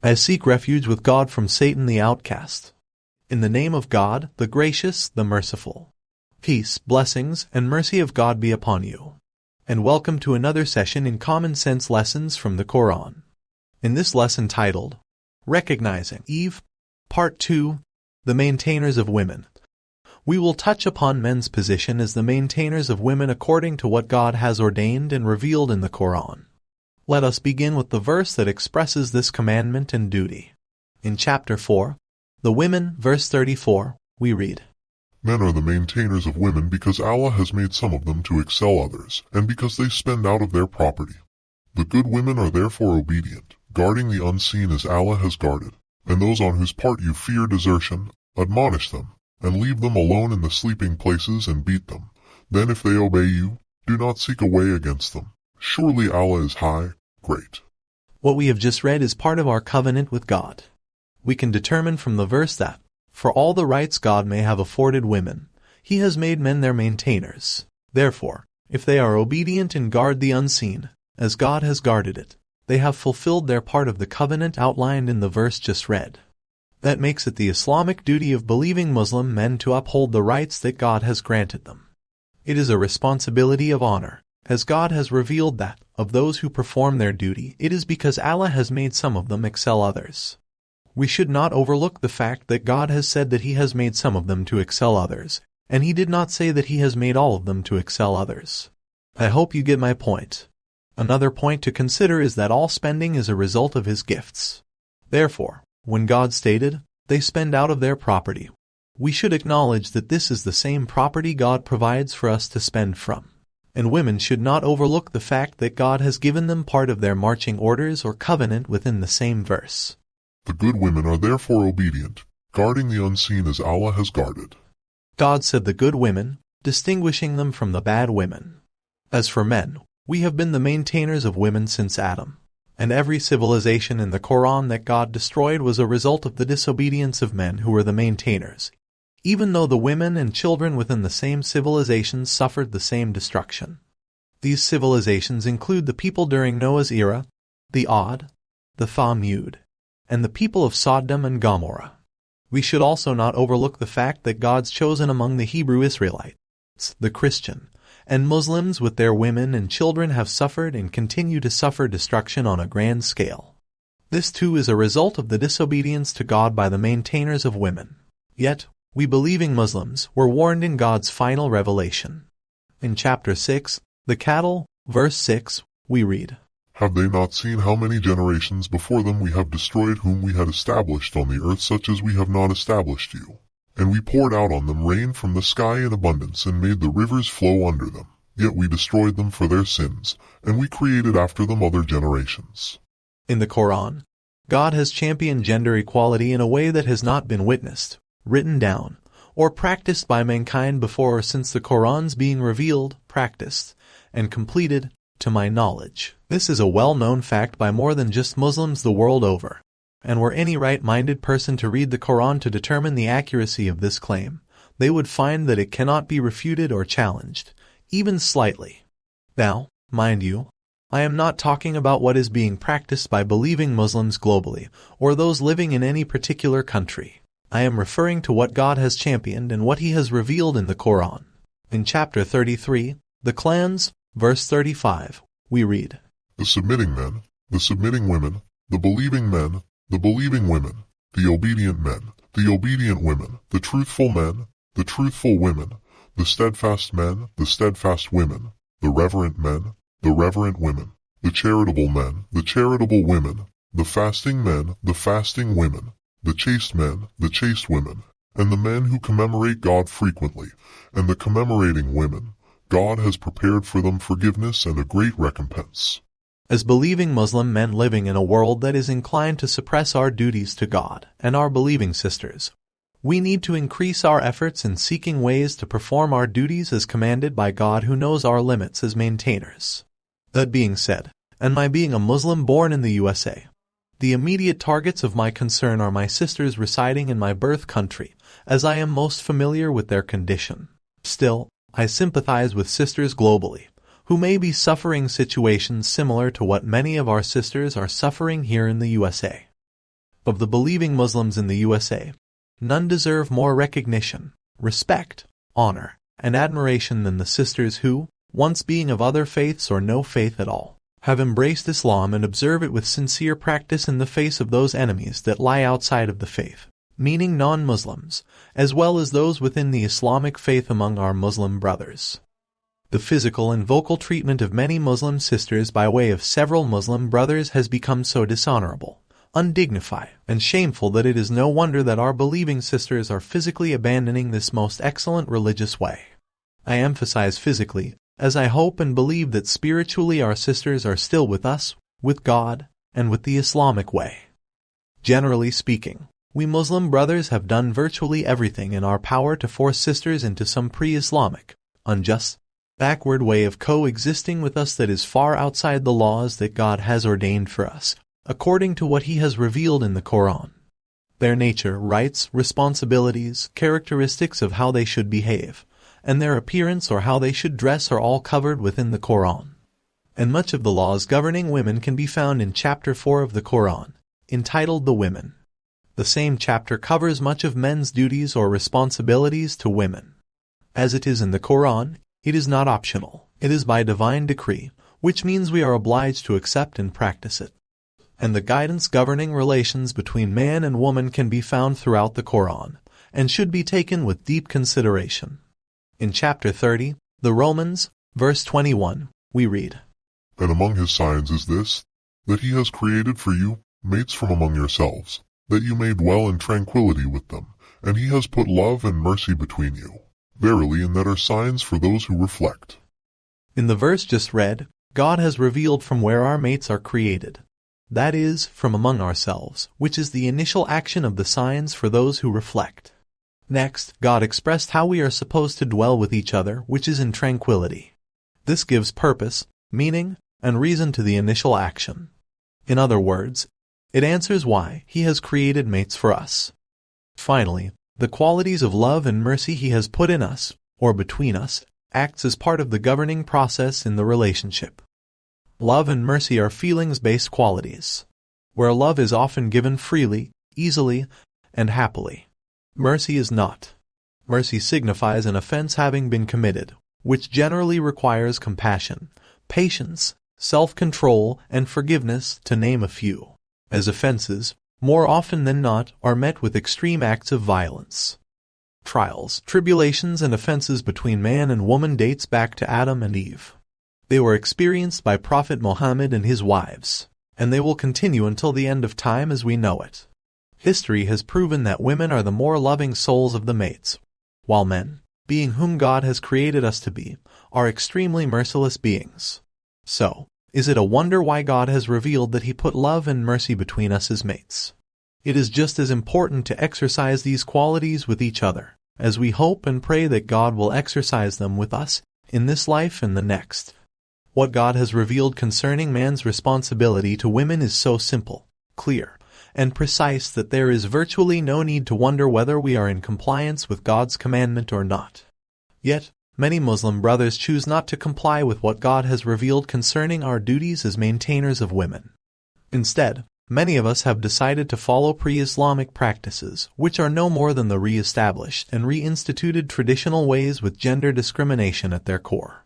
I seek refuge with God from Satan the outcast. In the name of God, the gracious, the merciful. Peace, blessings, and mercy of God be upon you. And welcome to another session in Common Sense Lessons from the Qur'an. In this lesson titled, Recognizing Eve, Part 2, The Maintainers of Women, we will touch upon men's position as the maintainers of women according to what God has ordained and revealed in the Qur'an. Let us begin with the verse that expresses this commandment and duty. In chapter 4, the women, verse 34, we read, Men are the maintainers of women because Allah has made some of them to excel others, and because they spend out of their property. The good women are therefore obedient, guarding the unseen as Allah has guarded, and those on whose part you fear desertion, admonish them, and leave them alone in the sleeping places and beat them. Then if they obey you, do not seek a way against them. Surely Allah is high, great. What we have just read is part of our covenant with God. We can determine from the verse that, for all the rights God may have afforded women, He has made men their maintainers. Therefore, if they are obedient and guard the unseen, as God has guarded it, they have fulfilled their part of the covenant outlined in the verse just read. That makes it the Islamic duty of believing Muslim men to uphold the rights that God has granted them. It is a responsibility of honor, as God has revealed that, of those who perform their duty, it is because Allah has made some of them excel others. We should not overlook the fact that God has said that He has made some of them to excel others, and He did not say that He has made all of them to excel others. I hope you get my point. Another point to consider is that all spending is a result of His gifts. Therefore, when God stated, they spend out of their property, we should acknowledge that this is the same property God provides for us to spend from. And women should not overlook the fact that God has given them part of their marching orders or covenant within the same verse. The good women are therefore obedient, guarding the unseen as Allah has guarded. God said the good women, distinguishing them from the bad women. As for men, we have been the maintainers of women since Adam. And every civilization in the Qur'an that God destroyed was a result of the disobedience of men who were the maintainers, even though the women and children within the same civilizations suffered the same destruction. These civilizations include the people during Noah's era, the Ad, the Thamud, and the people of Sodom and Gomorrah. We should also not overlook the fact that God's chosen among the Hebrew Israelites, the Christian, and Muslims with their women and children have suffered and continue to suffer destruction on a grand scale. This too is a result of the disobedience to God by the maintainers of women. Yet, we believing Muslims were warned in God's final revelation. In chapter 6, the cattle, verse 6, we read, Have they not seen how many generations before them we have destroyed whom we had established on the earth such as we have not established you? And we poured out on them rain from the sky in abundance and made the rivers flow under them. Yet we destroyed them for their sins, and we created after them other generations. In the Qur'an, God has championed gender equality in a way that has not been witnessed, written down, or practiced by mankind before or since the Qur'an's being revealed, practiced, and completed, to my knowledge. This is a well-known fact by more than just Muslims the world over, and were any right-minded person to read the Qur'an to determine the accuracy of this claim, they would find that it cannot be refuted or challenged, even slightly. Now, mind you, I am not talking about what is being practiced by believing Muslims globally, or those living in any particular country. I am referring to what God has championed and what He has revealed in the Qur'an. In chapter 33, the clans, verse 35, we read, The submitting men, the submitting women, the believing men, the believing women, the obedient men, the obedient women, the truthful men, the truthful women, the steadfast men, the steadfast women, the reverent men, the reverent women, the charitable men, the charitable women, the fasting men, the fasting women, the chaste men, the chaste women, and the men who commemorate God frequently, and the commemorating women. God has prepared for them forgiveness and a great recompense. As believing Muslim men living in a world that is inclined to suppress our duties to God and our believing sisters, we need to increase our efforts in seeking ways to perform our duties as commanded by God who knows our limits as maintainers. That being said, and my being a Muslim born in the USA, the immediate targets of my concern are my sisters residing in my birth country, as I am most familiar with their condition. Still, I sympathize with sisters globally, who may be suffering situations similar to what many of our sisters are suffering here in the USA. Of the believing Muslims in the USA, none deserve more recognition, respect, honor, and admiration than the sisters who, once being of other faiths or no faith at all, have embraced Islam and observe it with sincere practice in the face of those enemies that lie outside of the faith, meaning non-Muslims, as well as those within the Islamic faith among our Muslim brothers. The physical and vocal treatment of many Muslim sisters by way of several Muslim brothers has become so dishonorable, undignified, and shameful that it is no wonder that our believing sisters are physically abandoning this most excellent religious way. I emphasize physically, as I hope and believe that spiritually our sisters are still with us, with God, and with the Islamic way. Generally speaking, we Muslim brothers have done virtually everything in our power to force sisters into some pre-Islamic, unjust, backward way of coexisting with us that is far outside the laws that God has ordained for us, according to what He has revealed in the Qur'an. Their nature, rights, responsibilities, characteristics of how they should behave, and their appearance or how they should dress are all covered within the Qur'an. And much of the laws governing women can be found in chapter 4 of the Qur'an, entitled The Women. The same chapter covers much of men's duties or responsibilities to women. As it is in the Qur'an, it is not optional. It is by divine decree, which means we are obliged to accept and practice it. And the guidance governing relations between man and woman can be found throughout the Qur'an, and should be taken with deep consideration. In chapter 30, the Romans, verse 21, we read, And among his signs is this, that he has created for you mates from among yourselves, that you may dwell in tranquility with them, and he has put love and mercy between you. Verily, and that are signs for those who reflect. In the verse just read, God has revealed from where our mates are created. That is, from among ourselves, which is the initial action of the signs for those who reflect. Next, God expressed how we are supposed to dwell with each other, which is in tranquility. This gives purpose, meaning, and reason to the initial action. In other words, it answers why He has created mates for us. Finally, the qualities of love and mercy He has put in us, or between us, acts as part of the governing process in the relationship. Love and mercy are feelings-based qualities, where love is often given freely, easily, and happily. Mercy is not. Mercy signifies an offense having been committed, which generally requires compassion, patience, self-control, and forgiveness, to name a few, as offenses, more often than not, are met with extreme acts of violence. Trials, tribulations, and offenses between man and woman dates back to Adam and Eve. They were experienced by Prophet Muhammad and his wives, and they will continue until the end of time as we know it. History has proven that women are the more loving souls of the mates, while men, being whom God has created us to be, are extremely merciless beings. So, is it a wonder why God has revealed that He put love and mercy between us as mates? It is just as important to exercise these qualities with each other, as we hope and pray that God will exercise them with us, in this life and the next. What God has revealed concerning man's responsibility to women is so simple, clear, and precise that there is virtually no need to wonder whether we are in compliance with God's commandment or not. Yet, many Muslim brothers choose not to comply with what God has revealed concerning our duties as maintainers of women. Instead, many of us have decided to follow pre-Islamic practices, which are no more than the re-established and reinstituted traditional ways with gender discrimination at their core.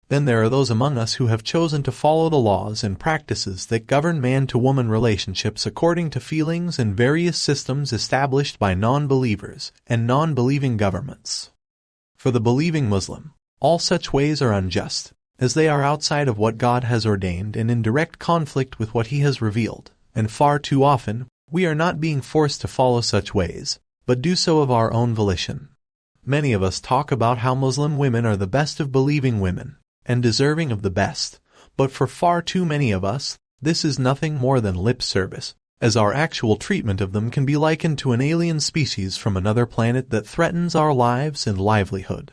Then there are those among us who have chosen to follow the laws and practices that govern man-to-woman relationships according to feelings and various systems established by non-believers and non-believing governments. For the believing Muslim, all such ways are unjust, as they are outside of what God has ordained and in direct conflict with what He has revealed, and far too often, we are not being forced to follow such ways, but do so of our own volition. Many of us talk about how Muslim women are the best of believing women, and deserving of the best, but for far too many of us, this is nothing more than lip service, as our actual treatment of them can be likened to an alien species from another planet that threatens our lives and livelihood.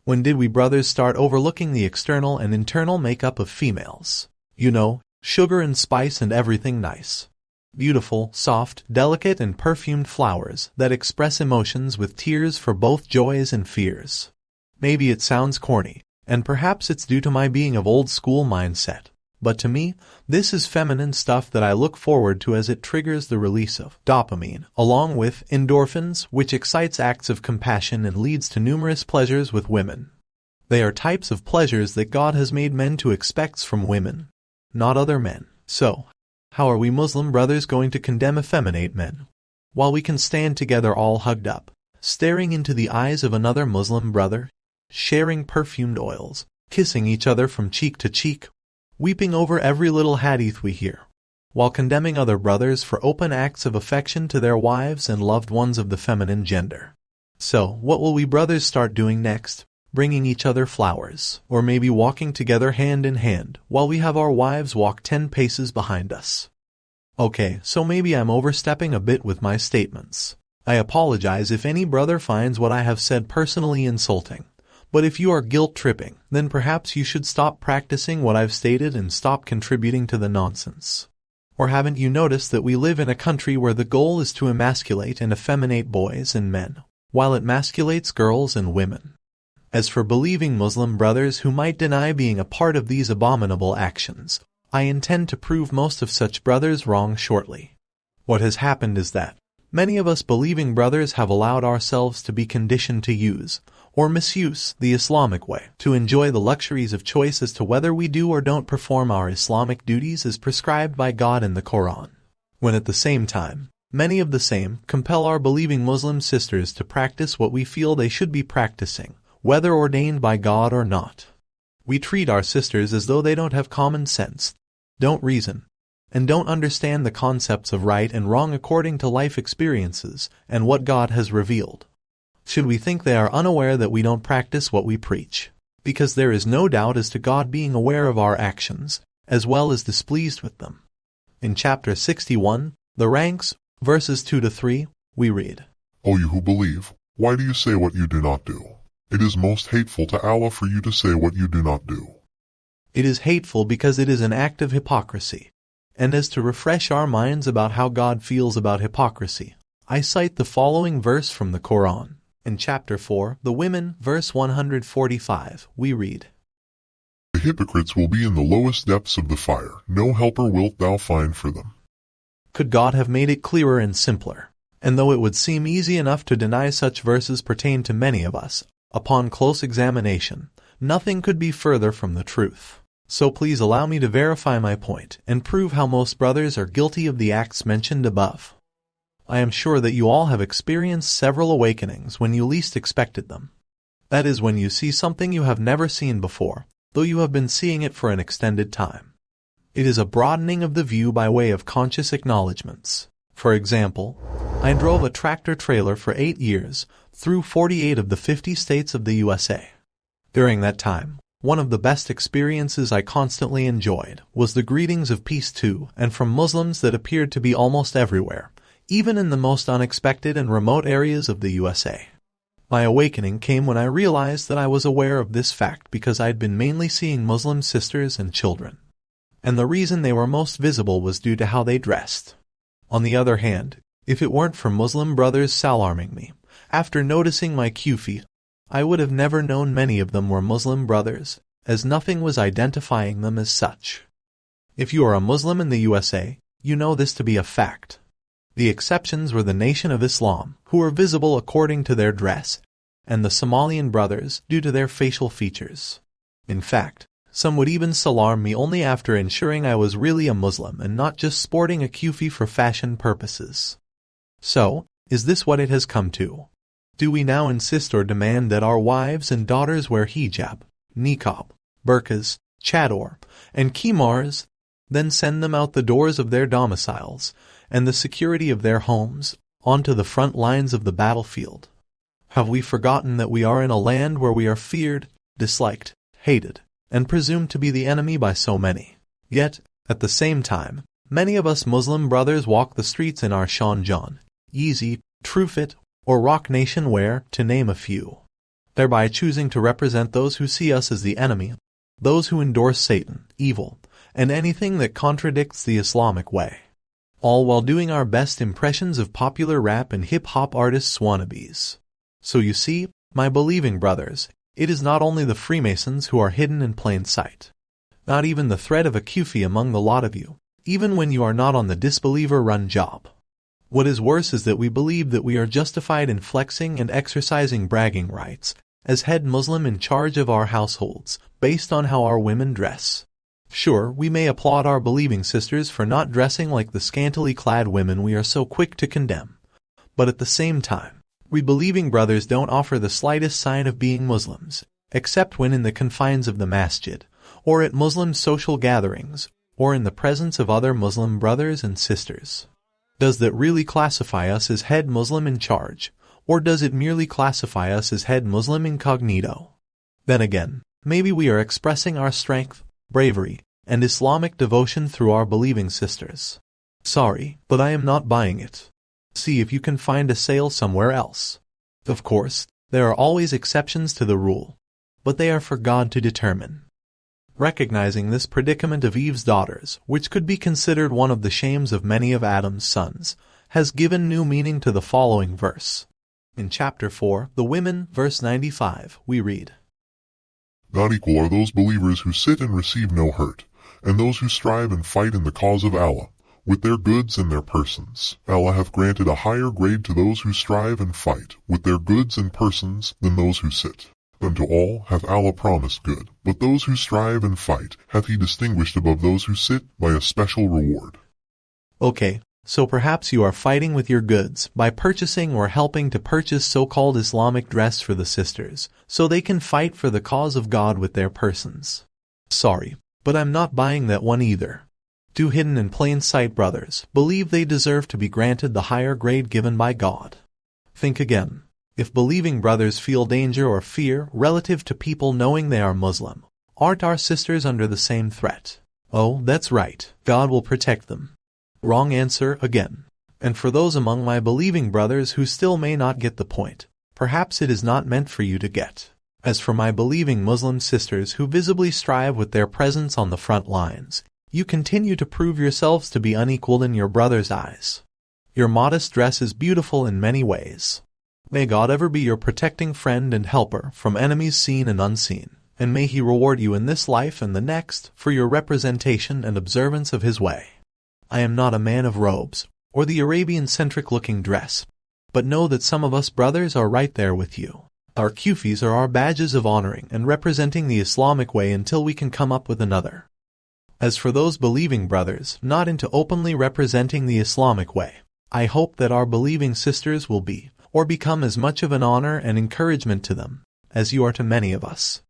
When did we brothers start overlooking the external and internal makeup of females? You know, sugar and spice and everything nice. Beautiful, soft, delicate and perfumed flowers that express emotions with tears for both joys and fears. Maybe it sounds corny, and perhaps it's due to my being of old-school mindset, But to me, this is feminine stuff that I look forward to as it triggers the release of dopamine, along with endorphins, which excites acts of compassion and leads to numerous pleasures with women. They are types of pleasures that God has made men to expect from women, not other men. So, how are we Muslim brothers going to condemn effeminate men, while we can stand together all hugged up, staring into the eyes of another Muslim brother, sharing perfumed oils, kissing each other from cheek to cheek, weeping over every little hadith we hear, while condemning other brothers for open acts of affection to their wives and loved ones of the feminine gender? So, what will we brothers start doing next? Bringing each other flowers, or maybe walking together hand in hand, while we have our wives walk 10 paces behind us? Okay, so maybe I'm overstepping a bit with my statements. I apologize if any brother finds what I have said personally insulting. But if you are guilt-tripping, then perhaps you should stop practicing what I've stated and stop contributing to the nonsense. Or haven't you noticed that we live in a country where the goal is to emasculate and effeminate boys and men, while it emasculates girls and women? As for believing Muslim brothers who might deny being a part of these abominable actions, I intend to prove most of such brothers wrong shortly. What has happened is that many of us believing brothers have allowed ourselves to be conditioned to use, or misuse, the Islamic way, to enjoy the luxuries of choice as to whether we do or don't perform our Islamic duties as prescribed by God in the Qur'an, when at the same time, many of the same compel our believing Muslim sisters to practice what we feel they should be practicing, whether ordained by God or not. We treat our sisters as though they don't have common sense, don't reason, and don't understand the concepts of right and wrong according to life experiences and what God has revealed. Should we think they are unaware that we don't practice what we preach? Because there is no doubt as to God being aware of our actions, as well as displeased with them. In chapter 61, the ranks, verses 2-3, we read, O you who believe, why do you say what you do not do? It is most hateful to Allah for you to say what you do not do. It is hateful because it is an act of hypocrisy. And as to refresh our minds about how God feels about hypocrisy, I cite the following verse from the Qur'an. In chapter 4, the women, verse 145, we read, The hypocrites will be in the lowest depths of the fire, no helper wilt thou find for them. Could God have made it clearer and simpler? And though it would seem easy enough to deny such verses pertain to many of us, upon close examination, nothing could be further from the truth. So please allow me to verify my point and prove how most brothers are guilty of the acts mentioned above. I am sure that you all have experienced several awakenings when you least expected them. That is when you see something you have never seen before, though you have been seeing it for an extended time. It is a broadening of the view by way of conscious acknowledgments. For example, I drove a tractor-trailer for 8 years through 48 of the 50 states of the USA. During that time, one of the best experiences I constantly enjoyed was the greetings of peace to and from Muslims that appeared to be almost everywhere, even in the most unexpected and remote areas of the USA. My awakening came when I realized that I was aware of this fact because I had been mainly seeing Muslim sisters and children. And the reason they were most visible was due to how they dressed. On the other hand, if it weren't for Muslim brothers salarming me, after noticing my kufi, I would have never known many of them were Muslim brothers, as nothing was identifying them as such. If you are a Muslim in the USA, you know this to be a fact. The exceptions were the Nation of Islam, who were visible according to their dress, and the Somalian brothers due to their facial features. In fact, some would even salam me only after ensuring I was really a Muslim and not just sporting a kufi for fashion purposes. So, is this what it has come to? Do we now insist or demand that our wives and daughters wear hijab, niqab, burqas, chador, and khimars, then send them out the doors of their domiciles and the security of their homes onto the front lines of the battlefield? Have we forgotten that we are in a land where we are feared, disliked, hated, and presumed to be the enemy by so many? Yet, at the same time, many of us Muslim brothers walk the streets in our Shanjan, Yeezy, Truefit, or Rock Nation wear, to name a few, thereby choosing to represent those who see us as the enemy, those who endorse Satan, evil, and anything that contradicts the Islamic way, all while doing our best impressions of popular rap and hip-hop artists' wannabes. So you see, my believing brothers, it is not only the Freemasons who are hidden in plain sight. Not even the threat of a kufi among the lot of you, even when you are not on the disbeliever-run job. What is worse is that we believe that we are justified in flexing and exercising bragging rights as head Muslim in charge of our households, based on how our women dress. Sure, we may applaud our believing sisters for not dressing like the scantily clad women we are so quick to condemn. But at the same time, we believing brothers don't offer the slightest sign of being Muslims, except when in the confines of the masjid, or at Muslim social gatherings, or in the presence of other Muslim brothers and sisters. Does that really classify us as head Muslim in charge, or does it merely classify us as head Muslim incognito? Then again, maybe we are expressing our strength, bravery, and Islamic devotion through our believing sisters. Sorry, but I am not buying it. See if you can find a sale somewhere else. Of course, there are always exceptions to the rule, but they are for God to determine. Recognizing this predicament of Eve's daughters, which could be considered one of the shames of many of Adam's sons, has given new meaning to the following verse. In chapter 4, The Women, verse 95, we read, Not equal are those believers who sit and receive no hurt, and those who strive and fight in the cause of Allah, with their goods and their persons. Allah hath granted a higher grade to those who strive and fight, with their goods and persons, than those who sit. Unto all hath Allah promised good, but those who strive and fight hath He distinguished above those who sit by a special reward. Okay, so perhaps you are fighting with your goods by purchasing or helping to purchase so-called Islamic dress for the sisters, so they can fight for the cause of God with their persons. Sorry, but I'm not buying that one either. Do hidden in plain sight brothers believe they deserve to be granted the higher grade given by God? Think again. If believing brothers feel danger or fear relative to people knowing they are Muslim, aren't our sisters under the same threat? Oh, that's right, God will protect them. Wrong answer again. And for those among my believing brothers who still may not get the point, perhaps it is not meant for you to get. As for my believing Muslim sisters who visibly strive with their presence on the front lines, you continue to prove yourselves to be unequaled in your brother's eyes. Your modest dress is beautiful in many ways. May God ever be your protecting friend and helper from enemies seen and unseen, and may He reward you in this life and the next for your representation and observance of His way. I am not a man of robes, or the Arabian-centric looking dress, but know that some of us brothers are right there with you. Our kufis are our badges of honoring and representing the Islamic way until we can come up with another. As for those believing brothers not into openly representing the Islamic way, I hope that our believing sisters will be, or become as much of an honor and encouragement to them, as you are to many of us.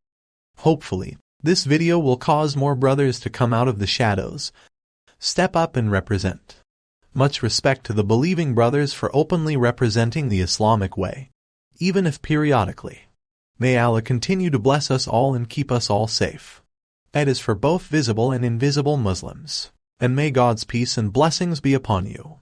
Hopefully, this video will cause more brothers to come out of the shadows, step up and represent. Much respect to the believing brothers for openly representing the Islamic way, even if periodically. May Allah continue to bless us all and keep us all safe. That is for both visible and invisible Muslims. And may God's peace and blessings be upon you.